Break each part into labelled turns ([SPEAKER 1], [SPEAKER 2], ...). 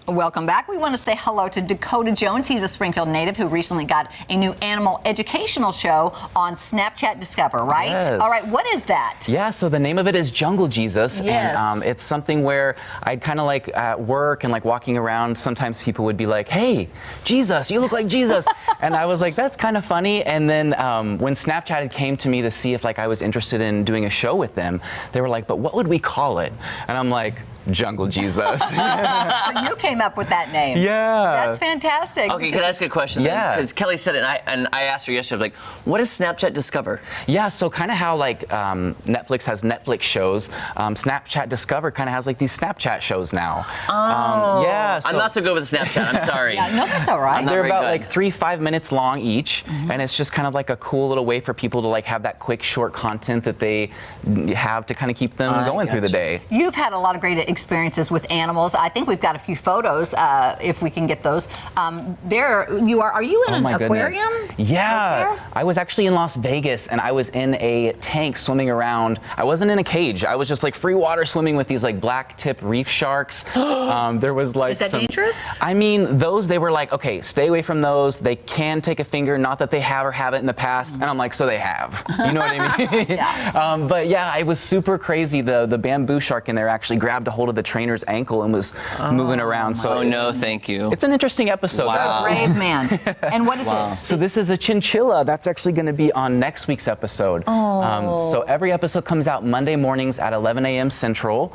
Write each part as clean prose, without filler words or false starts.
[SPEAKER 1] Welcome back. We want to say hello to Dakota Jones. He's a Springfield native who recently got a new animal educational show on Snapchat Discover, right?
[SPEAKER 2] Yes.
[SPEAKER 1] All right, what is that?
[SPEAKER 2] Yeah, so the name of it is Jungle Jesus.
[SPEAKER 1] Yes.
[SPEAKER 2] And it's something where I'd kind of like at work and like walking around, sometimes people would be like, hey, Jesus, you look like Jesus. And I was like, that's kind of funny. And then when Snapchat had came to me to see if like I was interested in doing a show with them, they were like, but what would we call it? And I'm like, Jungle Jesus.
[SPEAKER 1] So you came up with that name.
[SPEAKER 2] Yeah.
[SPEAKER 1] That's fantastic.
[SPEAKER 3] Okay, can I ask a question?
[SPEAKER 2] Yeah.
[SPEAKER 3] Because Kelly said it, and I asked her yesterday, like, what is Snapchat Discover?
[SPEAKER 2] Yeah, so kind of how like Netflix has Netflix shows, Snapchat Discover kind of has like these Snapchat shows now.
[SPEAKER 3] Oh.
[SPEAKER 2] Yeah. So
[SPEAKER 3] I'm not so good with Snapchat, I'm sorry.
[SPEAKER 1] Yeah, no, that's all right.
[SPEAKER 2] they're about
[SPEAKER 3] good.
[SPEAKER 2] like 3-5 minutes long each, and it's just kind of like a cool little way for people to like have that quick, short content that they have to kind of keep them going through the day.
[SPEAKER 1] You've had a lot of great experiences with animals. I think we've got a few photos, if we can get those. There you are. Are you in an aquarium?
[SPEAKER 2] Yeah. I was actually in Las Vegas, and I was in a tank swimming around. I wasn't in a cage. I was just like free water swimming with these like black tip reef sharks. There was like
[SPEAKER 1] Is that dangerous?
[SPEAKER 2] I mean, those, they were like, okay, stay away from those. They can take a finger, not that they have or haven't in the past. And I'm like, so they have. You know what I mean?
[SPEAKER 1] Yeah.
[SPEAKER 2] But yeah, it was super crazy. The bamboo shark in there actually grabbed a hold of the trainer's ankle and was moving around. So
[SPEAKER 3] no, thank you.
[SPEAKER 2] it's an interesting episode.
[SPEAKER 3] Wow.
[SPEAKER 1] Brave man. And what is this?
[SPEAKER 2] So this is a chinchilla. That's actually going to be on next week's episode. So every episode comes out Monday mornings at 11 a.m. Central.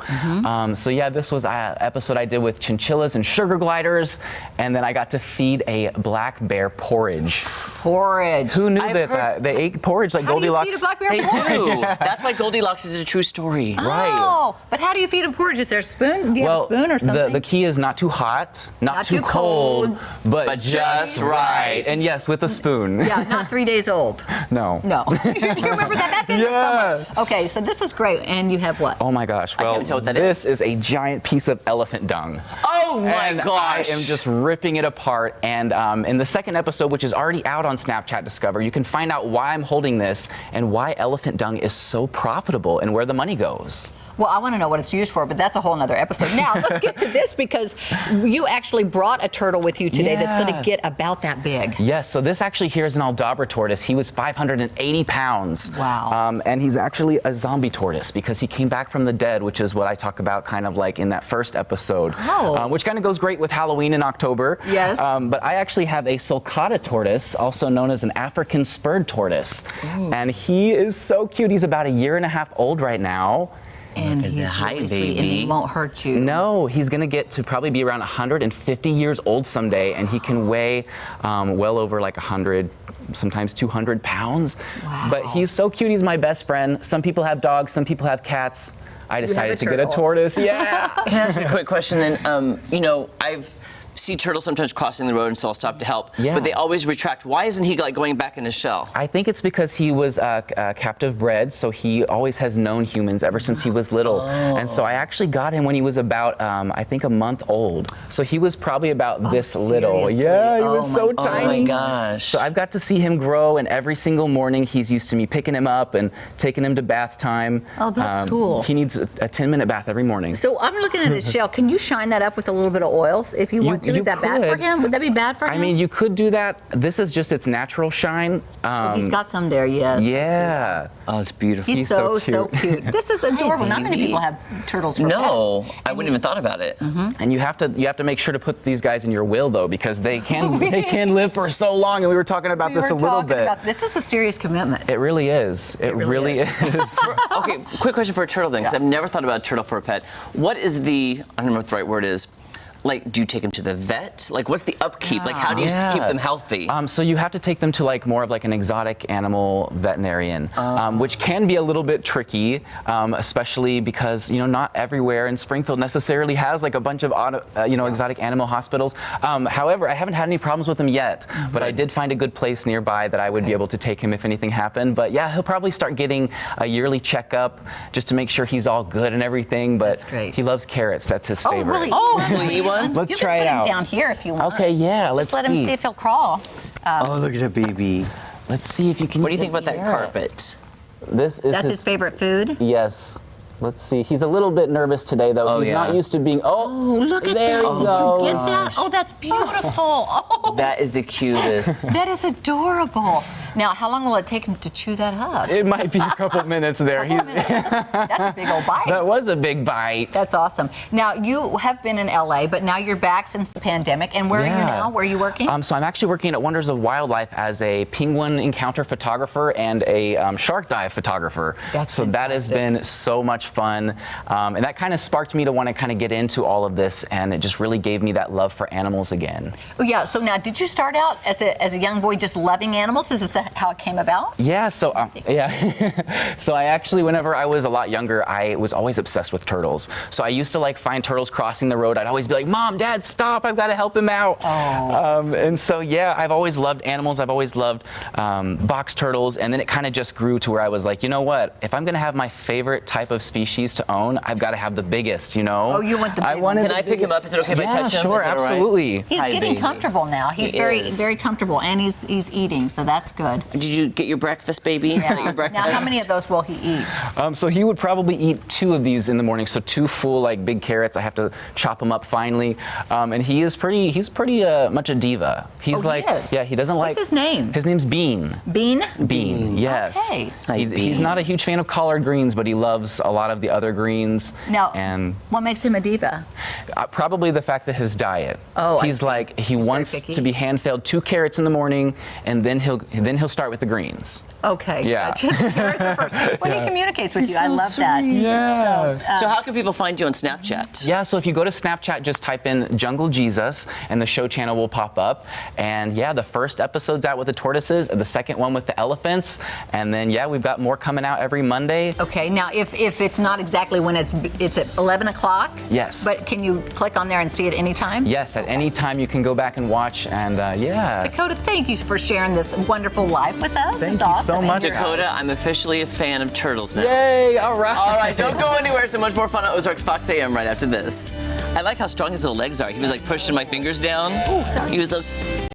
[SPEAKER 2] So yeah, this was an episode I did with chinchillas and sugar gliders, and then I got to feed a black bear porridge.
[SPEAKER 1] Porridge.
[SPEAKER 2] Who knew
[SPEAKER 3] I've
[SPEAKER 2] that
[SPEAKER 3] heard-
[SPEAKER 2] they ate porridge like
[SPEAKER 1] How do you
[SPEAKER 2] Goldilocks?
[SPEAKER 1] feed a black bear
[SPEAKER 3] They
[SPEAKER 1] porridge?
[SPEAKER 3] do. That's why Goldilocks is a true story.
[SPEAKER 1] Oh, but how do you feed a porridge? Is there a spoon? Do you have a spoon or something?
[SPEAKER 2] the key is not too hot, not too cold, but
[SPEAKER 3] just right.
[SPEAKER 2] And yes, with a spoon.
[SPEAKER 1] Yeah, not 3 days old.
[SPEAKER 2] No.
[SPEAKER 1] No. Do you remember that? That's in there somewhere. Okay, so this is great. And you have what?
[SPEAKER 2] Oh my gosh. Well,
[SPEAKER 3] can't tell what that
[SPEAKER 2] this is a giant piece of elephant dung.
[SPEAKER 3] Oh my
[SPEAKER 2] And
[SPEAKER 3] gosh.
[SPEAKER 2] I am just ripping it apart. And in the second episode, which is already out on Snapchat Discover, you can find out why I'm holding this and why elephant dung is so profitable and where the money goes.
[SPEAKER 1] Well, I want to know what it's used for, but that's a whole nother episode. Now, let's get to this because you actually brought a turtle with you today that's going to get about that big.
[SPEAKER 2] Yes, so this actually here is an Aldabra tortoise. He was 580 pounds.
[SPEAKER 1] Wow.
[SPEAKER 2] And he's actually a zombie tortoise because he came back from the dead, which is what I talk about kind of like in that first episode.
[SPEAKER 1] Oh.
[SPEAKER 2] Which kind of goes great with Halloween in October.
[SPEAKER 1] Yes.
[SPEAKER 2] But I actually have a sulcata tortoise, also known as an African spurred tortoise.
[SPEAKER 1] Ooh.
[SPEAKER 2] And he is so cute. He's about 1.5 years old right now.
[SPEAKER 1] And he's
[SPEAKER 3] Hi,
[SPEAKER 1] really sweet, and he
[SPEAKER 3] baby.
[SPEAKER 1] won't hurt you.
[SPEAKER 2] No, he's going to get to probably be around 150 years old someday, and he can weigh well over like 100, sometimes 200 pounds.
[SPEAKER 1] Wow.
[SPEAKER 2] But he's so cute. He's my best friend. Some people have dogs, some people have cats. I decided to get a
[SPEAKER 1] turtle.
[SPEAKER 2] tortoise. Yeah.
[SPEAKER 3] Can I ask you a quick question then? You know, I've see turtles sometimes crossing the road, and so I'll stop to help.
[SPEAKER 2] Yeah.
[SPEAKER 3] But they always retract. Why isn't he like going back in his shell?
[SPEAKER 2] I think it's because he was captive bred, so he always has known humans ever since he was little. And so I actually got him when he was about, I think, a month old. So he was probably about this little.
[SPEAKER 1] seriously?
[SPEAKER 2] Yeah, he
[SPEAKER 1] Oh
[SPEAKER 2] was so
[SPEAKER 1] my-
[SPEAKER 2] tiny.
[SPEAKER 3] Oh my gosh.
[SPEAKER 2] So I've got to see him grow, and every single morning he's used to me picking him up and taking him to bath time.
[SPEAKER 1] Oh, that's cool.
[SPEAKER 2] He needs a 10-minute bath every morning.
[SPEAKER 1] So I'm looking at his shell. Can you shine that up with a little bit of oil if you want to?
[SPEAKER 2] you
[SPEAKER 1] Is that bad for
[SPEAKER 2] could.
[SPEAKER 1] him? Would that be bad for him?
[SPEAKER 2] I mean, you could do that. This is just its natural shine.
[SPEAKER 1] He's got some there, yes.
[SPEAKER 2] Yeah.
[SPEAKER 3] Oh, it's beautiful.
[SPEAKER 1] He's so
[SPEAKER 2] so
[SPEAKER 1] cute. This is adorable. Not many
[SPEAKER 3] baby.
[SPEAKER 1] people have turtles for
[SPEAKER 3] No,
[SPEAKER 1] pets.
[SPEAKER 3] I wouldn't even thought about it.
[SPEAKER 2] And you have to make sure to put these guys in your will though, because they can live for so long. And we were talking about this a little bit.
[SPEAKER 1] This is a serious commitment.
[SPEAKER 2] It really is. It really is.
[SPEAKER 3] Okay, quick question for a turtle then, because I've never thought about a turtle for a pet. What is the, I don't know what the right word is, like, do you take them to the vet? Like, what's the upkeep? Like, how do you keep them healthy?
[SPEAKER 2] So you have to take them to like more of like an exotic animal veterinarian, which can be a little bit tricky, especially because not everywhere in Springfield necessarily has like a bunch of exotic animal hospitals. However, I haven't had any problems with them yet, but I did find a good place nearby that I would be able to take him if anything happened. But yeah, he'll probably start getting a yearly checkup just to make sure he's all good and everything. But
[SPEAKER 1] That's great.
[SPEAKER 2] he loves carrots. That's his favorite.
[SPEAKER 1] Oh, really?
[SPEAKER 3] Oh, will you eat one?
[SPEAKER 2] Let's
[SPEAKER 1] you
[SPEAKER 2] try
[SPEAKER 1] can
[SPEAKER 2] it
[SPEAKER 1] put
[SPEAKER 2] out.
[SPEAKER 1] him down here if you want.
[SPEAKER 2] Okay, yeah, let's
[SPEAKER 1] Just let him see if he'll crawl.
[SPEAKER 3] Oh, look at that baby.
[SPEAKER 2] Let's see if you can.
[SPEAKER 3] What do you think
[SPEAKER 2] get
[SPEAKER 3] about that
[SPEAKER 2] this carrot.
[SPEAKER 3] carpet?
[SPEAKER 2] This is
[SPEAKER 1] That's his favorite food?
[SPEAKER 2] Yes. Let's see. He's a little bit nervous today, though.
[SPEAKER 3] Oh,
[SPEAKER 2] He's
[SPEAKER 3] yeah.
[SPEAKER 2] not used to being. Oh,
[SPEAKER 1] Look at
[SPEAKER 2] there
[SPEAKER 1] that.
[SPEAKER 2] he
[SPEAKER 1] Did
[SPEAKER 2] goes.
[SPEAKER 1] you get that? Oh, that's beautiful. Oh,
[SPEAKER 3] That is the cutest.
[SPEAKER 1] that is adorable. Now, how long will it take him to chew that up?
[SPEAKER 2] It might be a couple minutes there.
[SPEAKER 1] That's a big old bite.
[SPEAKER 2] That was a big bite.
[SPEAKER 1] That's awesome. Now, you have been in LA, but now you're back since the pandemic. And where are you now? Where are you working?
[SPEAKER 2] So I'm actually working at Wonders of Wildlife as a penguin encounter photographer and a shark dive photographer.
[SPEAKER 1] That's
[SPEAKER 2] that has been so much fun. And that kind of sparked me to want to kind of get into all of this, and it just really gave me that love for animals again.
[SPEAKER 1] Oh, yeah. So now, did you start out as a young boy just loving animals? Is this how it came about?
[SPEAKER 2] Yeah, so so I actually, whenever I was a lot younger, I was always obsessed with turtles. So I used to like find turtles crossing the road. I'd always be like, Mom, Dad, stop, I've got to help him out. And so yeah, I've always loved animals. I've always loved box turtles, and then it kind of just grew to where I was like, you know what, if I'm gonna have my favorite type of species to own, I've got to have the biggest, you know?
[SPEAKER 1] Oh, you want the big one.
[SPEAKER 3] Can I pick him up? Is it okay if I touch him?
[SPEAKER 2] Sure,
[SPEAKER 3] Is that all right?
[SPEAKER 2] absolutely.
[SPEAKER 1] He's
[SPEAKER 3] Hi,
[SPEAKER 1] getting
[SPEAKER 3] baby.
[SPEAKER 1] comfortable now. He's
[SPEAKER 3] He
[SPEAKER 1] very,
[SPEAKER 3] is.
[SPEAKER 1] very comfortable, and he's eating, so that's good.
[SPEAKER 3] Did you get your breakfast, baby? Is that your breakfast?
[SPEAKER 1] Now, how many of those will he eat?
[SPEAKER 2] So he would probably eat 2 of these in the morning. So 2 full like big carrots. I have to chop them up finely. And he's pretty much a diva. He's
[SPEAKER 1] Oh, he is?
[SPEAKER 2] yeah, he doesn't like.
[SPEAKER 1] What's his name?
[SPEAKER 2] His name's Bean.
[SPEAKER 1] Bean?
[SPEAKER 2] Bean, yes.
[SPEAKER 1] Okay.
[SPEAKER 3] Hi,
[SPEAKER 2] He's
[SPEAKER 3] Bean.
[SPEAKER 2] not a huge fan of collard greens, but he loves a lot of the other greens.
[SPEAKER 1] Now,
[SPEAKER 2] and
[SPEAKER 1] what makes him a diva?
[SPEAKER 2] probably the fact of his diet.
[SPEAKER 1] Oh, I
[SPEAKER 2] he's
[SPEAKER 1] see.
[SPEAKER 2] like he
[SPEAKER 1] He's very
[SPEAKER 2] wants
[SPEAKER 1] picky.
[SPEAKER 2] to be hand-filled 2 carrots in the morning, and then he'll start with the greens.
[SPEAKER 1] Okay.
[SPEAKER 2] Yeah.
[SPEAKER 1] Gotcha. Carrots are first. Well, he communicates with
[SPEAKER 3] He's
[SPEAKER 1] you. I
[SPEAKER 3] so
[SPEAKER 1] love that.
[SPEAKER 3] sweet.
[SPEAKER 2] Yeah.
[SPEAKER 3] So how can people find you on Snapchat?
[SPEAKER 2] Yeah, so if you go to Snapchat, just type in Jungle Jesus, and the show channel will pop up. And yeah, the first episode's out with the tortoises, the second one with the elephants, and then yeah, we've got more coming out every Monday.
[SPEAKER 1] Okay. Now, if it's not exactly when it's at 11 o'clock.
[SPEAKER 2] Yes.
[SPEAKER 1] But can you click on there and see it anytime?
[SPEAKER 2] Yes, at any time you can go back and watch, and yeah.
[SPEAKER 1] Dakota, thank you for sharing this wonderful life with us.
[SPEAKER 2] Thank
[SPEAKER 1] It's
[SPEAKER 2] you
[SPEAKER 1] awesome.
[SPEAKER 2] so
[SPEAKER 1] And
[SPEAKER 2] much.
[SPEAKER 1] you're-
[SPEAKER 3] Dakota, I'm officially a fan of turtles now.
[SPEAKER 2] Yay! All right.
[SPEAKER 3] All right, don't go anywhere. So much more fun on Ozarks Fox AM right after this. I like how strong his little legs are. He was like pushing my fingers down.
[SPEAKER 1] Oh, sorry.
[SPEAKER 3] He was like.